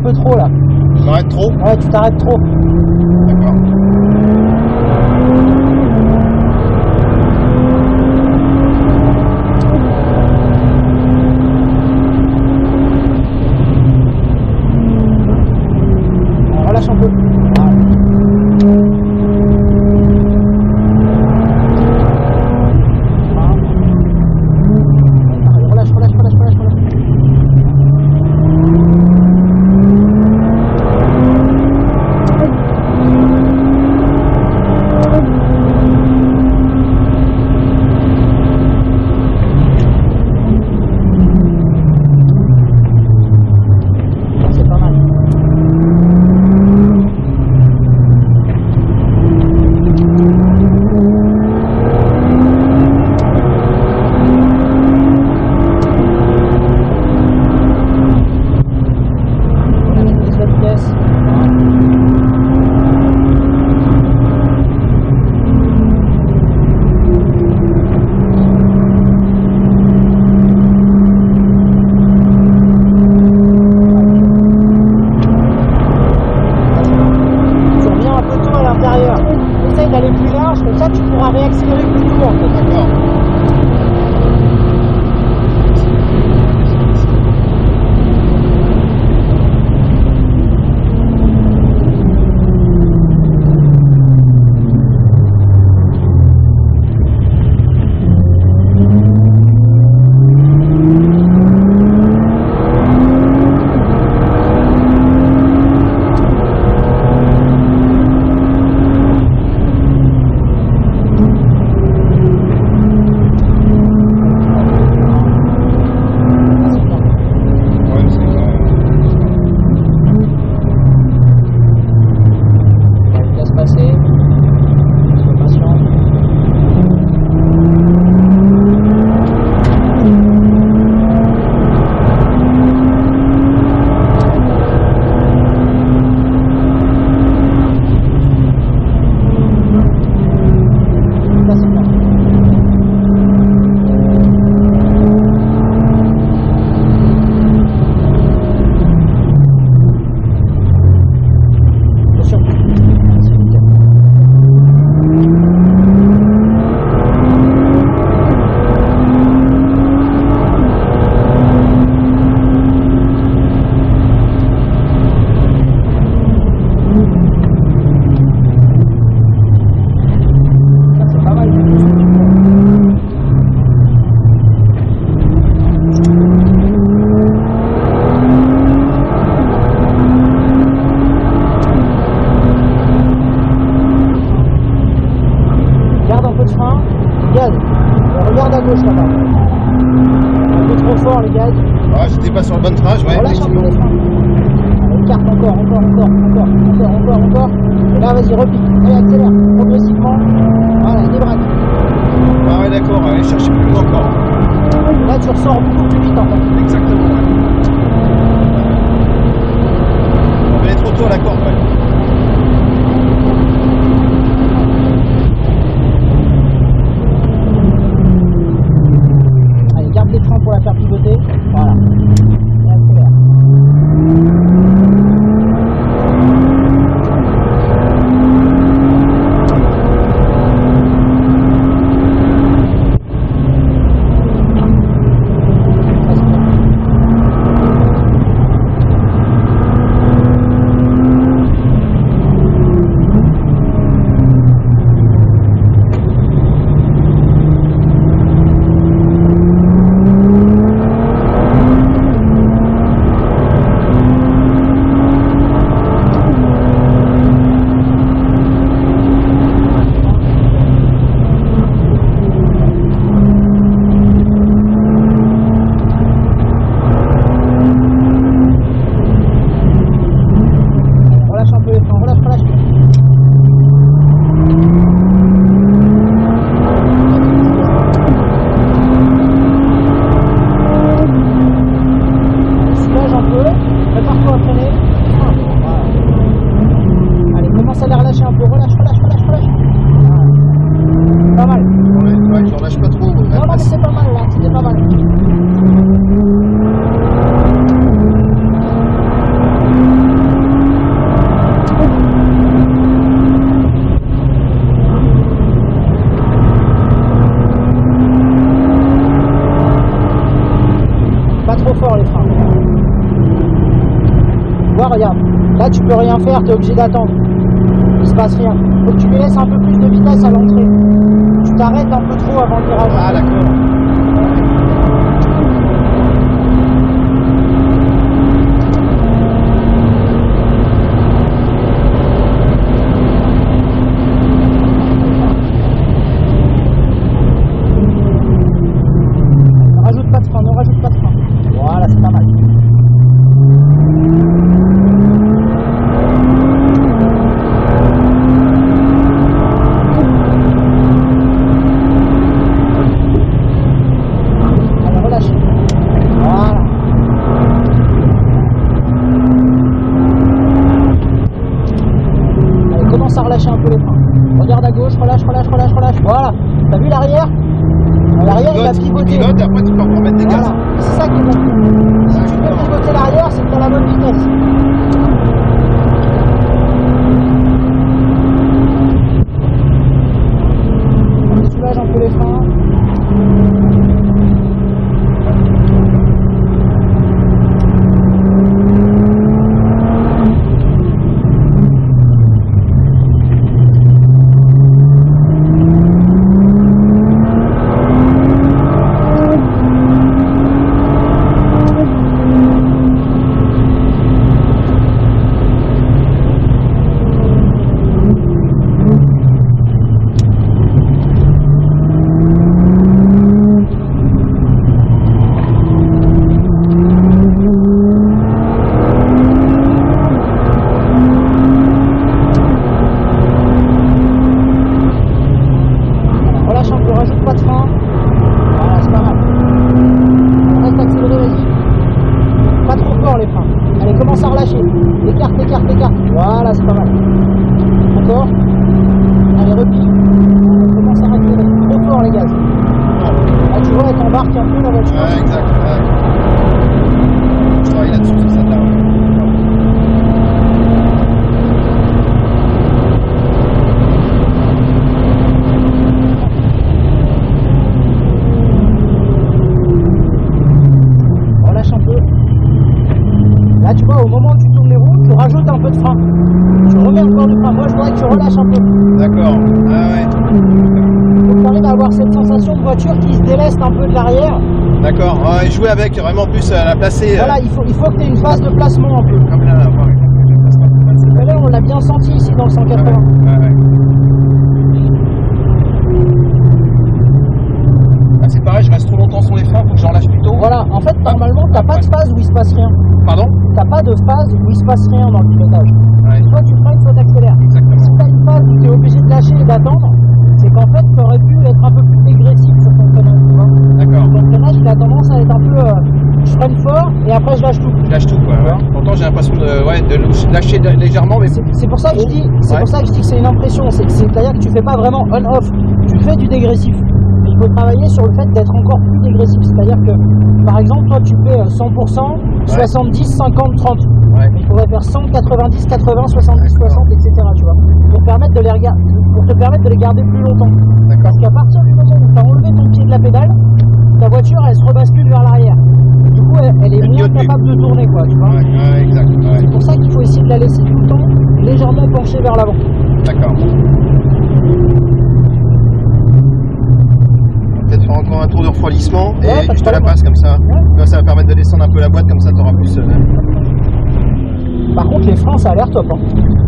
peu trop là. J'arrête trop? Ouais, tu t'arrêtes trop. D'accord. Relâche un peu. Voilà. Relâche, relâche, relâche, relâche, relâche. C'est pas mal. Essaye d'aller plus large, comme ça tu pourras réaccélérer plus tôt en fait. D'accord. Regarde à gauche là-bas. Un peu trop fort les gaz. Ah, j'étais pas sur le bon train, ouais. Relâche un peu les freins. Écarte encore. Et là vas-y repique. Allez accélère. Progressivement. Voilà, débraque. Ah ouais d'accord, allez chercher plus loin encore. Là tu ressors beaucoup plus vite en fait. Exactement, ouais. On va être trop tôt à la corde, ouais. Garde les freins pour la faire pivoter. Voilà. Et accélère. regarde. Là, tu peux rien faire, tu es obligé d'attendre. Il se passe rien. Faut que tu lui laisses un peu plus de vitesse à l'entrée. Tu t'arrêtes un peu trop avant le virage. Ah, d'accord. Ne rajoute pas de frein. Voilà, c'est pas mal. Allez, relâche. Voilà. Allez, commence à relâcher un peu les freins. Regarde à gauche, relâche. Voilà. T'as vu l'arrière? L'arrière, il va pivoter. Et après, tu peux remettre des gaz. Voilà, c'est ça qui est bon. Si tu peux pivoter l'arrière, c'est que tu as la bonne vitesse. On soulage un peu les freins. Relâche un peu, rajoute pas de frein. Voilà, c'est pas mal. Reste accéléré, vas-y. Pas trop fort les freins. Allez, commence à relâcher. Écarte. Voilà, c'est pas mal. Encore. Allez, replie. Commence à accélérer. Trop fort les gaz. Là, tu vois, elle t'embarque un peu la voiture. Ouais, exact. Ouais. Je travaille là-dessus, c'est ça. Relâche un peu. Là, tu vois, au moment où tu tournes les roues, tu rajoutes un peu de frein. Tu remets encore du frein. Moi, je voudrais que tu relâches un peu. D'accord. Ah ouais. Faut que tu arrives à avoir cette sensation de voiture qui se déleste un peu de l'arrière. D'accord. Ouais, jouer avec, vraiment plus la placer. Voilà, il faut que tu aies une phase de placement un peu. Comme là, Mais là, on l'a bien senti ici dans le 180. Ouais. Ah, c'est pareil, je reste trop longtemps sur les freins, faut que j'en lâche plus tôt. Voilà, en fait, normalement, t'as pas de phase où il se passe rien. Pardon? T'as pas de phase où il se passe rien dans le pilotage. Ouais. Soit tu freines, soit t'accélères. Exactement. Si t'as une phase où t'es obligé de lâcher et d'attendre, c'est qu'en fait, t'aurais pu être un peu plus dégressif sur ton freinage, tu vois. D'accord. Ton freinage, il a tendance à être un peu... je freine fort et après je lâche tout. Je lâche tout, quoi. Ouais. Pourtant, j'ai l'impression de lâcher légèrement, mais C'est pour ça que je dis, c'est pour ça que je dis que c'est une impression. C'est-à-dire que tu fais pas vraiment on-off. Tu fais du dégressif. Mais il faut travailler sur le fait d'être encore plus dégressif. C'est-à-dire que, par exemple, toi tu fais 100%, 70, 50, 30. Ouais. Mais il faudrait faire 100, 90, 80, 70, 60, etc. Tu vois, pour te permettre de les garder plus longtemps. Parce qu'à partir du moment où tu as enlevé ton pied de la pédale, ta voiture elle se rebascule vers l'arrière. Du coup, elle est moins capable de tourner, quoi. Tu vois. Ouais, exact. Ouais. C'est pour ça qu'il faut essayer de la laisser tout le temps légèrement penchée vers l'avant. D'accord. Peut-être faire encore un tour de refroidissement et je te la passe comme ça. Ouais. Ça va permettre de descendre un peu la boîte, comme ça tu auras plus. Par contre, les freins, ça a l'air top. Hein.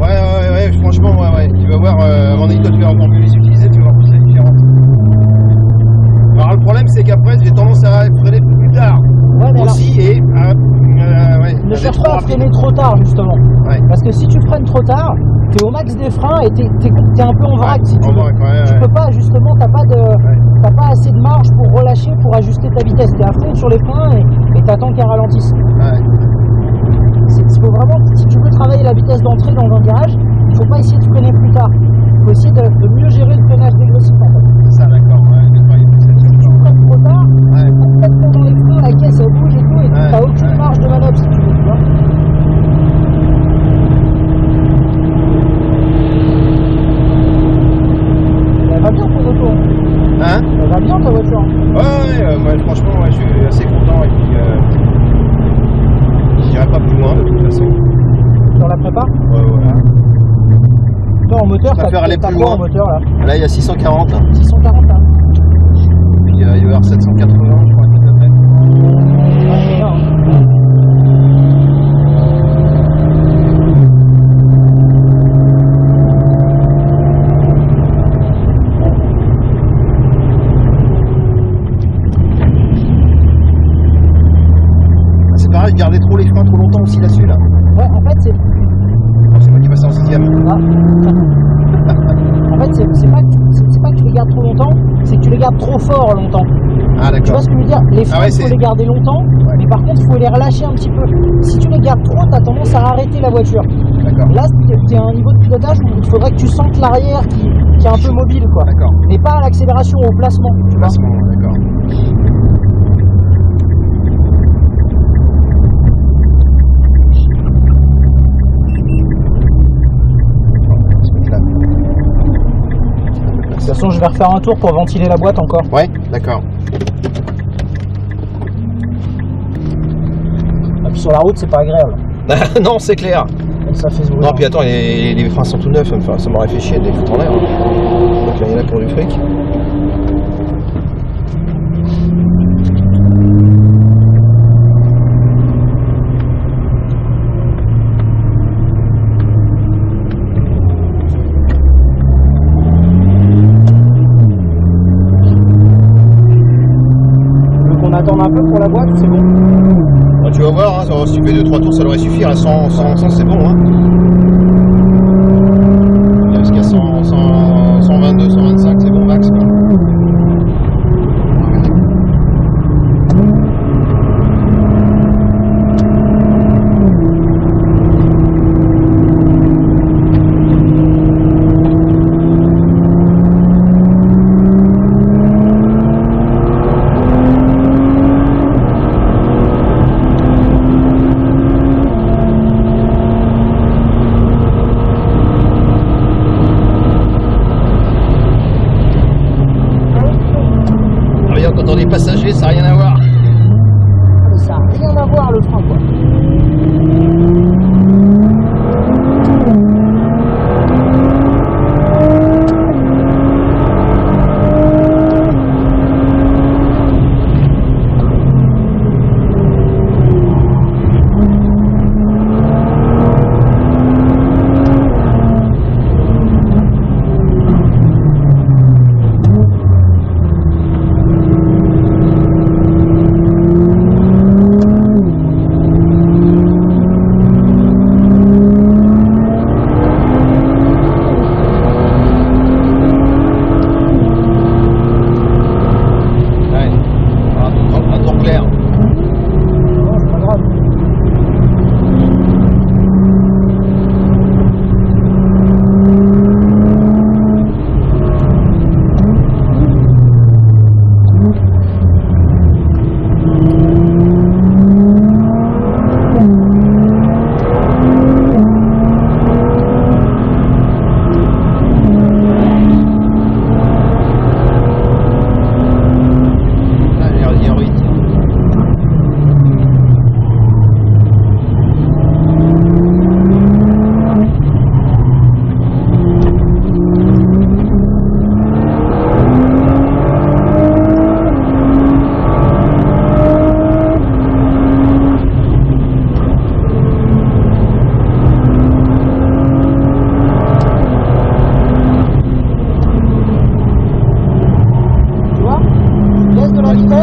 Ouais, franchement, ouais. Tu vas voir, à mon avis, toi tu vas encore mieux les utiliser, tu vas voir plus la différence. Alors le problème, c'est qu'après, j'ai tendance à freiner plus tard. Ouais, mais aussi, et ne cherche pas à freiner trop tard, justement. Ouais. Parce que si tu freines trop tard, t'es au max des freins et t'es un peu en vrac, si tu veux. Tu peux pas, justement, t'as pas assez de marge pour relâcher, pour ajuster ta vitesse. T'es à fond sur les freins et t'attends qu'elles ralentissent. Ouais. Il faut vraiment, si tu veux travailler la vitesse d'entrée dans un virage, il faut pas essayer de freiner plus tard. Il faut essayer de mieux gérer le freinage dégressif, en fait. C'est ça, d'accord. Si tu freines trop tard, complètement dans les freins, la caisse elle bouge et tout, et t'as aucune marge de manœuvre, si tu veux, tu vois. Elle va bien ton auto. Hein? Elle va bien ta voiture. Ouais, franchement, je suis assez content et puis j'irai pas plus loin de toute façon. Sur la prépa? Ouais. Toi en moteur, On va faire aller t'as plus quoi loin. en moteur là? Là, il y a 640. 640 là. Puis il va y avoir 780, je crois, km. Ah, c'est bien. Hein. C'est pareil, garder trop les freins trop longtemps aussi là-dessus, là. Ouais, en fait, c'est. Non, c'est moi qui passe en 6ème. Ah. En fait, c'est pas que tu les gardes trop longtemps, c'est que tu les gardes trop fort longtemps. Ah, Tu vois d'accord. ce que je veux dire? Les freins, ouais, il faut les garder longtemps, mais par contre, il faut les relâcher un petit peu. Si tu les gardes trop, tu as tendance à arrêter la voiture. D'accord. Là, tu es à un niveau de pilotage où il faudrait que tu sentes l'arrière qui est un peu mobile, quoi. D'accord. Mais pas à l'accélération, au placement, tu vois. Placement, d'accord. De toute façon, je vais refaire un tour pour ventiler la boîte encore. Ouais, d'accord. Et puis sur la route, c'est pas agréable. Non, c'est clair. Ça fait ce bruit. Non, puis attends, les freins sont tout neufs, enfin, ça m'aurait fait chier de les foutre en l'air. Donc là, il y en a pour du fric. Donc on attend un peu pour la boîte, c'est bon. Bah, tu vas voir, hein, si tu fais 2-3 tours, ça devrait suffire. À 100 c'est bon. Hein. Jusqu'à 122, 125, c'est bon max. Quoi. Quand on est passager, ça n'a rien à voir. Ça n'a rien à voir le frein, quoi.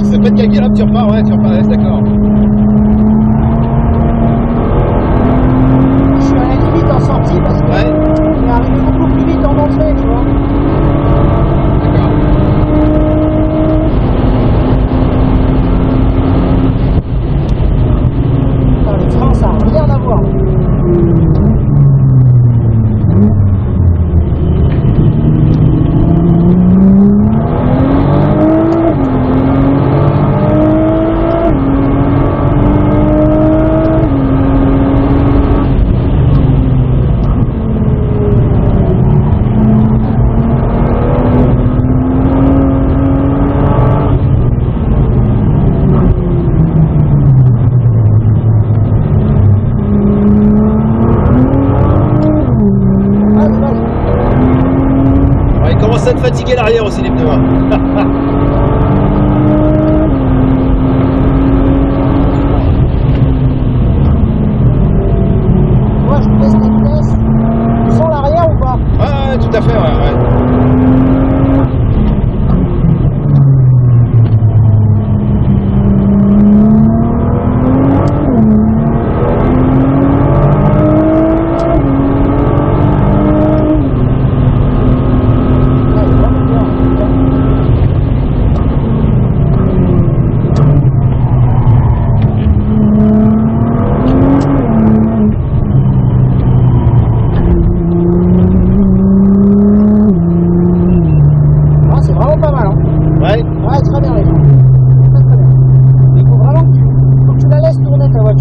Ça peut être calqué là, tu repars, ouais, d'accord. Je suis à la limite en sortie parce que on est arrivé beaucoup plus vite en entrée, tu vois. D'accord. Putain, les freins, ça n'a rien à voir. à te fatiguer l'arrière aussi, les pneus. Moi, je baisse la vitesse. Tu sens l'arrière ou pas? Ouais, tout à fait, ouais.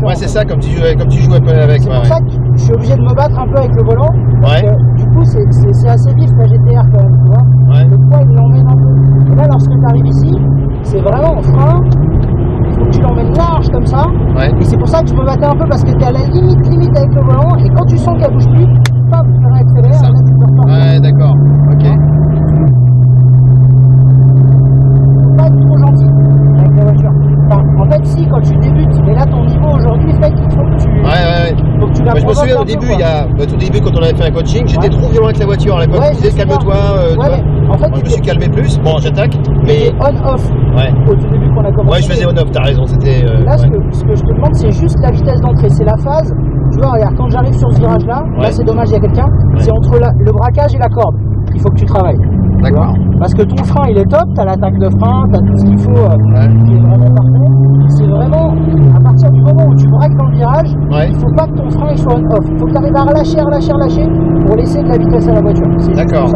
Ouais, c'est ça, comme tu joues un peu avec. C'est pour ça que je suis obligé de me battre un peu avec le volant. Parce que, du coup, c'est assez vif la GTR quand même, tu vois. Ouais. Le poids, il l'emmène un peu. Et là, lorsque tu arrives ici, c'est vraiment en frein. Il faut que tu l'emmènes large comme ça. Ouais. Et c'est pour ça que je me battais un peu parce que tu es à la limite avec le volant. Et quand tu sens qu'elle bouge plus, paf, tu réaccélères. Là, tu peux repartir. Ouais, d'accord. Ok. Faut pas être trop gentil avec la voiture. Enfin, en fait, si, quand tu débutes, mais là, ton niveau aujourd'hui fait qu'il faut que tu. Ouais. Donc tu la je me souviens au début, tout début, quand on avait fait un coaching, j'étais trop violent avec la voiture à l'époque. Ouais, tu disais calme-toi. En fait, moi, je me suis calmé plus. Bon, j'attaque. Mais on-off. Ouais. Au tout début qu'on a commencé. Ouais, je faisais on-off, t'as raison. C'était. Là, ce que je te demande, c'est juste la vitesse d'entrée. C'est la phase. Tu vois, regarde, quand j'arrive sur ce virage-là, là, c'est dommage, il y a quelqu'un. C'est entre le braquage et la corde. Il faut que tu travailles. D'accord. Parce que ton frein, il est top. T'as l'attaque de frein, t'as tout ce qu'il faut. Qui est vraiment parfait. C'est vraiment à partir du moment où tu braques dans le virage, il faut pas que ton frein il soit on-off. Il faut que tu arrives à relâcher pour laisser de la vitesse à la voiture. D'accord.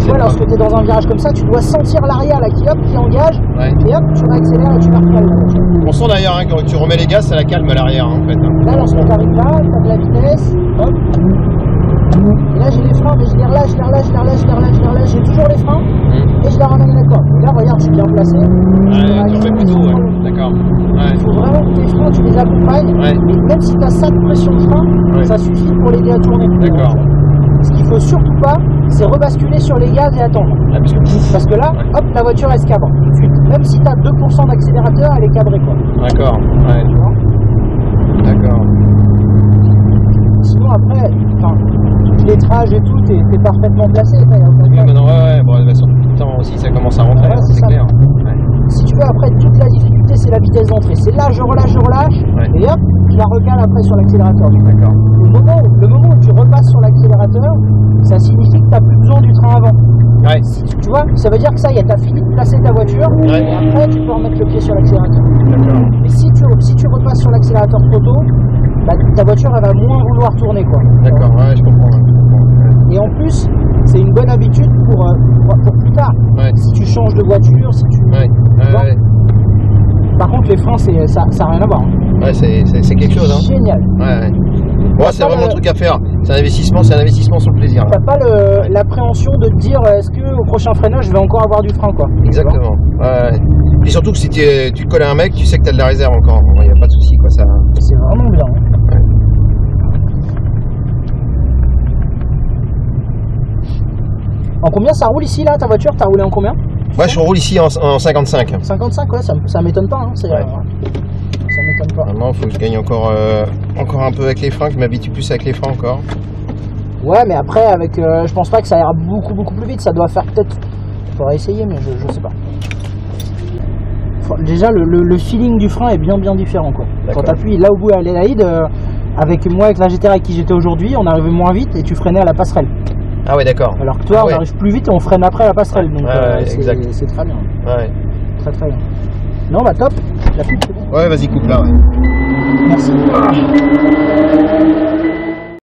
Tu vois, lorsque tu es dans un virage comme ça, tu dois sentir l'arrière là, qui engage, et hop, tu réaccélères et tu la recales la voiture. On sent d'ailleurs, hein, quand tu remets les gaz, ça la calme à l'arrière en fait. Là, lorsque tu arrives là, tu as de la vitesse, hop. Et là, j'ai les freins, mais je les relâche, j'ai toujours les freins, et je la ramène à la corde. Et là, regarde, je suis bien placé. Ouais, tu fais plutôt, d'accord. Il faut vraiment que tes freins, tu les accompagnes, mais même si tu as ça de pression de frein, ça suffit pour l'aider à tourner. D'accord. Ce qu'il faut surtout pas, c'est rebasculer sur les gaz et attendre. Parce que là, hop, la voiture elle se cabre tout de suite. Même si tu as 2% d'accélérateur, elle est cabrée quoi. D'accord, Tu vois. D'accord. Sinon après, tout lettrage et tout, t'es parfaitement placé. Bon, bon, de toute façon, tout le temps aussi, ça commence à rentrer, c'est clair. Si tu veux, après, toute la difficulté, c'est la vitesse d'entrée. C'est là, je relâche, et hop, je la recale après sur l'accélérateur. D'accord. Le moment où tu repasses sur l'accélérateur, ça signifie que tu n'as plus besoin du train avant. Ouais. Tu vois, ça veut dire que ça y est, tu as fini de placer ta voiture, et après, tu peux remettre le pied sur l'accélérateur. D'accord. Mais si tu repasses sur l'accélérateur trop tôt, bah, ta voiture, elle va moins vouloir tourner, quoi. D'accord, ouais, je comprends. Et en plus, c'est une bonne habitude pour plus tard. Si tu changes de voiture, si tu... Par contre, les freins, ça n'a rien à voir. Ouais, c'est quelque chose. Hein. Génial. Ouais. Moi, c'est vraiment un truc à faire. C'est un investissement sur le plaisir. T'as pas l'appréhension de te dire est-ce qu'au prochain freinage, je vais encore avoir du frein, quoi. Exactement. Ouais. Et surtout que si tu colles à un mec, tu sais que tu as de la réserve encore. Il n'y a pas de souci, quoi. Ça... C'est vraiment bien. Ouais. En combien ça roule ici, là, ta voiture? T'as roulé en combien? Ouais, je roule ici en 55. 55, ouais, ça m'étonne pas. Hein, ça m'étonne pas. Maintenant, il faut que je gagne encore un peu avec les freins, que je m'habitue plus avec les freins encore. Ouais, mais après, avec, je pense pas que ça ira beaucoup plus vite. Ça doit faire peut-être... Faudrait essayer, mais je sais pas. Déjà, le feeling du frein est bien différent, quoi. Quand tu appuies là au bout à l'Elaïde, avec la GTR avec qui j'étais aujourd'hui, on arrivait moins vite et tu freinais à la passerelle. Ah ouais, d'accord. Alors que toi, on arrive plus vite et on freine après la passerelle. Donc c'est très bien. Ouais. Très bien. Non, bah top. La coupe, c'est bon. Ouais, vas-y, coupe là. Ouais. Merci.